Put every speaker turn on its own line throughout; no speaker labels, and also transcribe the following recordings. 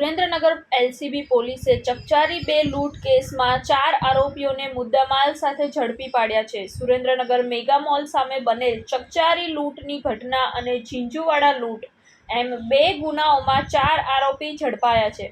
Surendranagar LCB પોલીસે ચકચારી 2 લૂંટ કેસમાં 4 આરોપીઓને મુદ્દામાલ સાથે ઝડપી પાડ્યા છે. સુરેન્દ્રનગર મેગા મોલ સામે બનેલ ચકચારી લૂંટની ઘટના અને ઝીંઝુવાડા લૂંટ એમ 2 ગુનાઓમાં 4 આરોપી ઝડપાયા છે.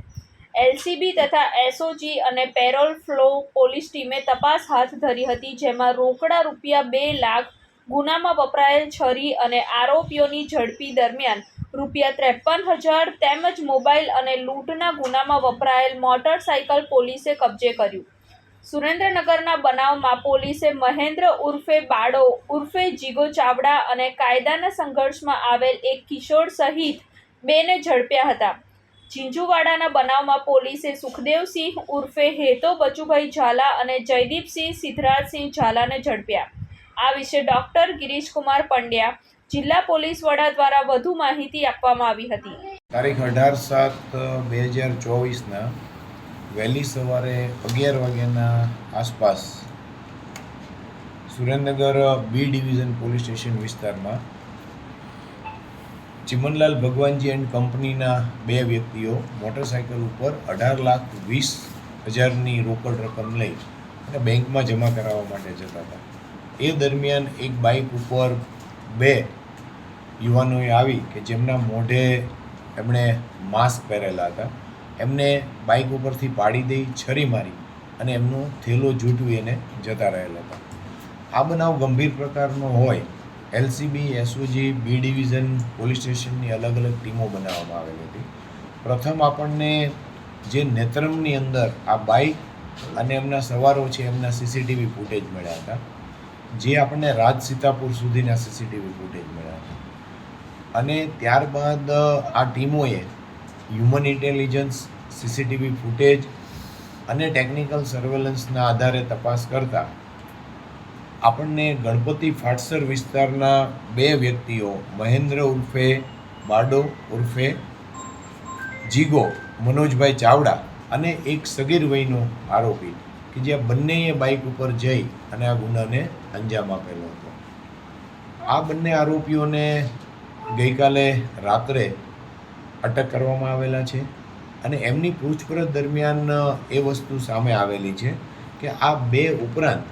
એલસીબી તથા એસઓજી અને પેરોલ ફ્લો પોલીસ ટીમે તપાસ હાથ ધરી હતી, જેમાં રોકડા રૂપિયા 2 લાખ, ગુનામાં વપરાયેલ છરી અને આરોપીઓની ઝડપી દરમિયાન રૂપિયા 53,000 તેમજ મોબાઈલ અને લૂંટના ગુનામાં વપરાયેલ મોટરસાયકલ પોલીસે કબજે કર્યું. સુરેન્દ્રનગરના બનાવમાં પોલીસે મહેન્દ્ર ઉર્ફે બાડો ઉર્ફે જીગો ચાવડા અને કાયદાના સંઘર્ષમાં આવેલ એક કિશોર સહિત 2ને ઝડપ્યા હતા. ઝીંઝુવાડાના બનાવમાં પોલીસે સુખદેવસિંહ ઉર્ફે હેતો બચુભાઈ ઝાલા અને જયદીપસિંહ સિદ્ધરાજસિંહ ઝાલાને ઝડપ્યા. આ વિશે ડોક્ટર ગિરીશકુમાર પંડ્યા, જિલ્લા પોલીસ વડા દ્વારા વધુ માહિતી આપવામાં આવી હતી.
તારીખ 18/7/2024ના વહેલી સવારે 11 વાગ્યાના આસપાસ Surendranagar B division police station વિસ્તારમાં ચિમનલાલ ભગવાનજી એન્ડ કંપનીના 2 વ્યક્તિઓ મોટરસાયકલ ઉપર 18,20,000ની રોકડ રકમ લઈ અને બેંકમાં જમા કરાવવા માટે જતા હતા. એ દરમિયાન એક બાઇક ઉપર 2 યુવાનોએ આવી કે જેમના મોઢે એમણે માસ્ક પહેરેલા હતા. એમને બાઇક ઉપરથી પાડી દઈ છરી મારી અને એમનો થેલો ઝૂંટવી એને જતા રહેલા હતા. આ બનાવ ગંભીર પ્રકારનો હોય LCB, SOG, B division police સ્ટેશનની અલગ અલગ ટીમો બનાવવામાં આવેલી હતી. પ્રથમ આપણને જે નેત્રમની અંદર આ બાઇક અને એમના સવારો છે એમના સીસીટીવી ફૂટેજ મળ્યા હતા, જે આપણને રાજ સીતાપુર સુધીના સીસીટીવી ફૂટેજ મળ્યા હતા. અને ત્યારબાદ આ ટીમોએ હ્યુમન ઇન્ટેલિજન્સ, સીસીટીવી ફૂટેજ અને ટેકનિકલ સર્વેલન્સના આધારે તપાસ કરતા આપણને ગણપતિ ફાટસર વિસ્તારના 2 વ્યક્તિઓ મહેન્દ્ર ઉર્ફે બાડો ઉર્ફે જીગો મનોજભાઈ ચાવડા અને એક સગીર વયનો આરોપી કે જે બંનેએ બાઇક ઉપર જઈ અને આ ગુનાને અંજામ આપેલો હતો. આ બંને આરોપીઓને ગઈકાલે રાત્રે અટક કરવામાં આવેલા છે અને એમની પૂછપરછ દરમિયાન એ વસ્તુ સામે આવેલી છે કે આ 2 ઉપરાંત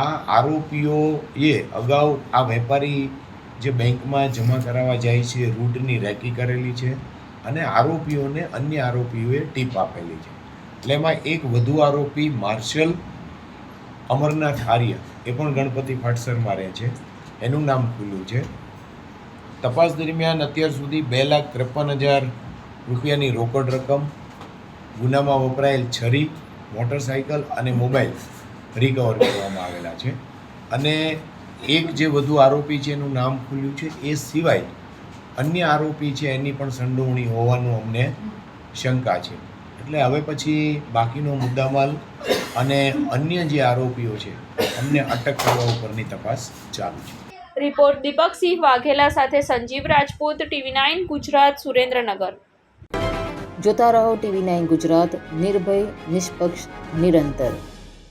આ આરોપીઓએ અગાઉ આ વેપારી જે બેંકમાં જમા કરાવવા જાય છે રૂટની રેકી કરેલી છે અને આરોપીઓને અન્ય આરોપીઓએ ટીપ આપેલી છે. એટલે એમાં એક વધુ આરોપી માર્શલ અમરનાથ આર્ય એ પણ ગણપતિ ફાટસરમાં રહે છે, એનું નામ ખુલ્લું છે. તપાસ દરમિયાન અત્યાર સુધી 2,53,000 રૂપિયાની રોકડ રકમ, ગુનામાં વપરાયેલ છરી, મોટરસાયકલ અને મોબાઈલ રિકવર કરવામાં આવેલા છે. અને એક જે વધુ આરોપી છે એનું નામ ખુલ્યું છે. એ સિવાય અન્ય આરોપી છે એની પણ સંડોવણી હોવાનું અમને શંકા છે. એટલે હવે પછી બાકીનો મુદ્દામાલ અને અન્ય જે આરોપીઓ છે એમને અટક કરવા ઉપરની તપાસ ચાલુ છે.
રિપોર્ટ દીપકસિંહ વાઘેલા સાથે સંજીવ રાજપૂત, TV9 ગુજરાત, સુરેન્દ્રનગર.
જોતા રહો TV9 ગુજરાત, નિર્ભય, નિષ્પક્ષ, નિરંતર.